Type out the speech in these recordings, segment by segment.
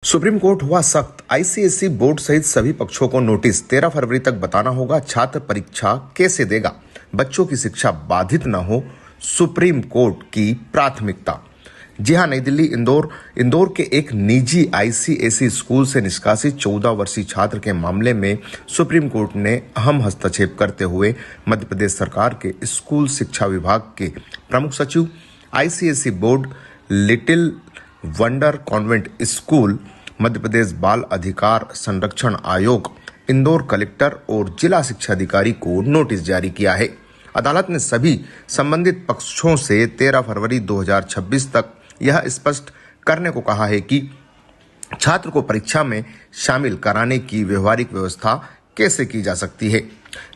Supreme court हुआ सख्त। ICSE board सहित सभी पक्षों को नोटिस। 13 फरवरी तक बताना होगा छात्र परीक्षा कैसे देगा, बच्चों की शिक्षा बाधित न हो, सुप्रीम कोर्ट की प्राथमिकता। जी हां, नई दिल्ली इंदौर के एक निजी आईसीएसई स्कूल से निष्कासित 14 वर्षीय छात्र के मामले में सुप्रीम कोर्ट ने अहम हस्तक्षेप करते हुए मध्य प्रदेश सरकार के स्कूल शिक्षा विभाग के प्रमुख सचिव, ICSE board, little wonder convent school, Madhya Pradesh बाल अधिकार संरक्षण आयोग, इंदौर कलेक्टर और जिला शिक्षा अधिकारी को नोटिस जारी किया है। अदालत ने सभी संबंधित पक्षों से 13 फरवरी 2026 तक यह स्पष्ट करने को कहा है कि छात्र को परीक्षा में शामिल कराने की व्यवहारिक व्यवस्था कैसे की जा सकती है।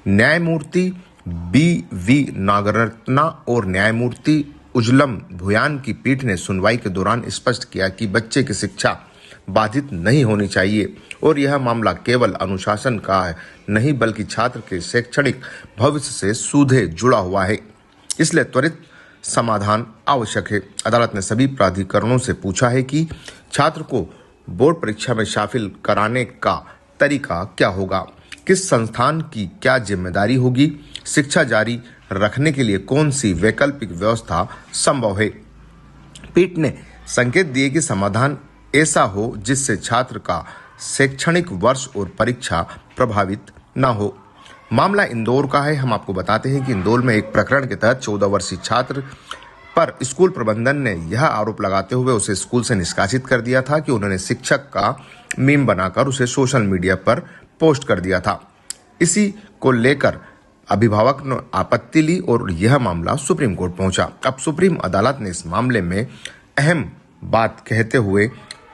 न्यायमूर्ति बी नागरत्ना और न्यायमूर्ति उजलम भुयान की पीठ ने सुनवाई के दौरान स्पष्ट किया कि बच्चे की शिक्षा बाधित नहीं होनी चाहिए और यह मामला केवल अनुशासन का है नहीं बल्कि छात्र के शैक्षणिक भविष्य से सीधे जुड़ा हुआ है, इसलिए त्वरित समाधान आवश्यक है। अदालत ने सभी प्राधिकरणों से पूछा है कि छात्र को बोर्ड परीक्षा में शामिल कराने का तरीका क्या होगा, किस संस्थान की क्या जिम्मेदारी होगी, शिक्षा जारी रखने के लिए कौन सी वैकल्पिक व्यवस्था संभव है। पीठ ने संकेत दिए कि समाधान ऐसा हो जिससे छात्र का शैक्षणिक वर्ष और परीक्षा प्रभावित न हो। मामला इंदौर का है। हम आपको बताते हैं कि इंदौर में एक प्रकरण के तहत 14 वर्षीय छात्र पर स्कूल प्रबंधन ने यह आरोप लगाते हुए उसे स्कूल से निष्कासित कर दिया था कि उन्होंने शिक्षक का मीम बनाकर उसे सोशल मीडिया पर पोस्ट कर दिया था। इसी को लेकर अभिभावक ने आपत्ति ली और यह मामला सुप्रीम कोर्ट पहुंचा। अब सुप्रीम अदालत ने इस मामले में अहम बात कहते हुए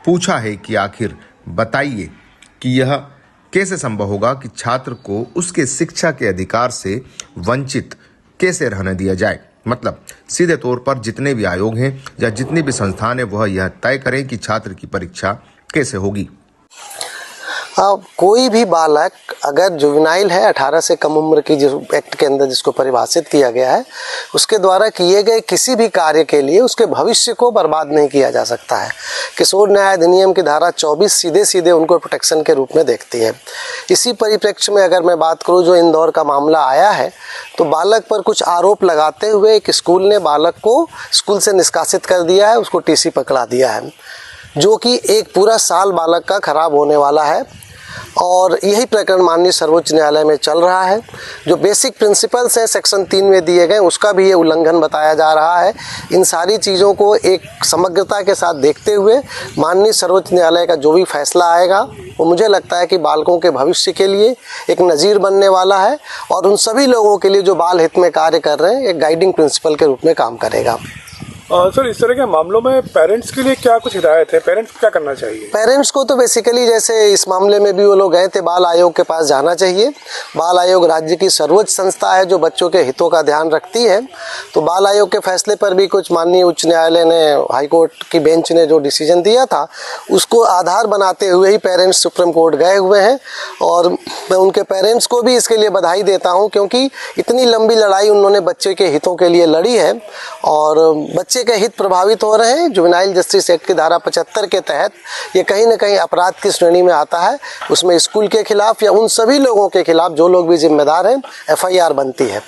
पूछा है कि आखिर बताइए कि यह कैसे संभव होगा कि छात्र को उसके शिक्षा के अधिकार से वंचित कैसे रहने दिया जाए। मतलब सीधे तौर पर जितने भी आयोग हैं या जितनी भी संस्थान है वह यह तय करें कि छात्र की परीक्षा कैसे होगी। कोई भी बालक अगर जुवेनाइल है, 18 से कम उम्र की जो एक्ट के अंदर जिसको परिभाषित किया गया है, उसके द्वारा किए गए किसी भी कार्य के लिए उसके भविष्य को बर्बाद नहीं किया जा सकता है। किशोर न्याय अधिनियम की धारा 24 सीधे उनको प्रोटेक्शन के रूप में देखती है। इसी परिप्रेक्ष्य में अगर मैं बात करूँ जो इंदौर का मामला आया है, तो बालक पर कुछ आरोप लगाते हुए एक स्कूल ने बालक को स्कूल से निष्कासित कर दिया है, उसको टीसी पकड़ा दिया है, जो कि एक पूरा साल बालक का खराब होने वाला है। और यही प्रकरण माननीय सर्वोच्च न्यायालय में चल रहा है। जो बेसिक प्रिंसिपल्स हैं सेक्शन 3 में दिए गए, उसका भी ये उल्लंघन बताया जा रहा है। इन सारी चीज़ों को एक समग्रता के साथ देखते हुए माननीय सर्वोच्च न्यायालय का जो भी फैसला आएगा वो मुझे लगता है कि बालकों के भविष्य के लिए एक नज़ीर बनने वाला है और उन सभी लोगों के लिए जो बाल हित में कार्य कर रहे हैं एक गाइडिंग प्रिंसिपल के रूप में काम करेगा। सर, इस तरह के मामलों में पेरेंट्स के लिए क्या कुछ हिदायत है? पेरेंट्स को क्या करना चाहिए? पेरेंट्स को तो बेसिकली जैसे इस मामले में भी वो लोग गए थे, बाल आयोग के पास जाना चाहिए। बाल आयोग राज्य की सर्वोच्च संस्था है जो बच्चों के हितों का ध्यान रखती है। तो बाल आयोग के फैसले पर भी कुछ माननीय उच्च न्यायालय ने, हाईकोर्ट की बेंच ने जो डिसीजन दिया था उसको आधार बनाते हुए ही पेरेंट्स सुप्रीम कोर्ट गए हुए हैं। और मैं उनके पेरेंट्स को भी इसके लिए बधाई देता हूँ, क्योंकि इतनी लंबी लड़ाई उन्होंने बच्चे के हितों के लिए लड़ी है और बच्चे के हित प्रभावित हो रहे हैं। जुवेनाइल जस्टिस एक्ट की धारा 75 के तहत ये कहीं न कहीं अपराध की श्रेणी में आता है। उसमें स्कूल के खिलाफ या उन सभी लोगों के खिलाफ जो लोग भी जिम्मेदार हैं FIR बनती है।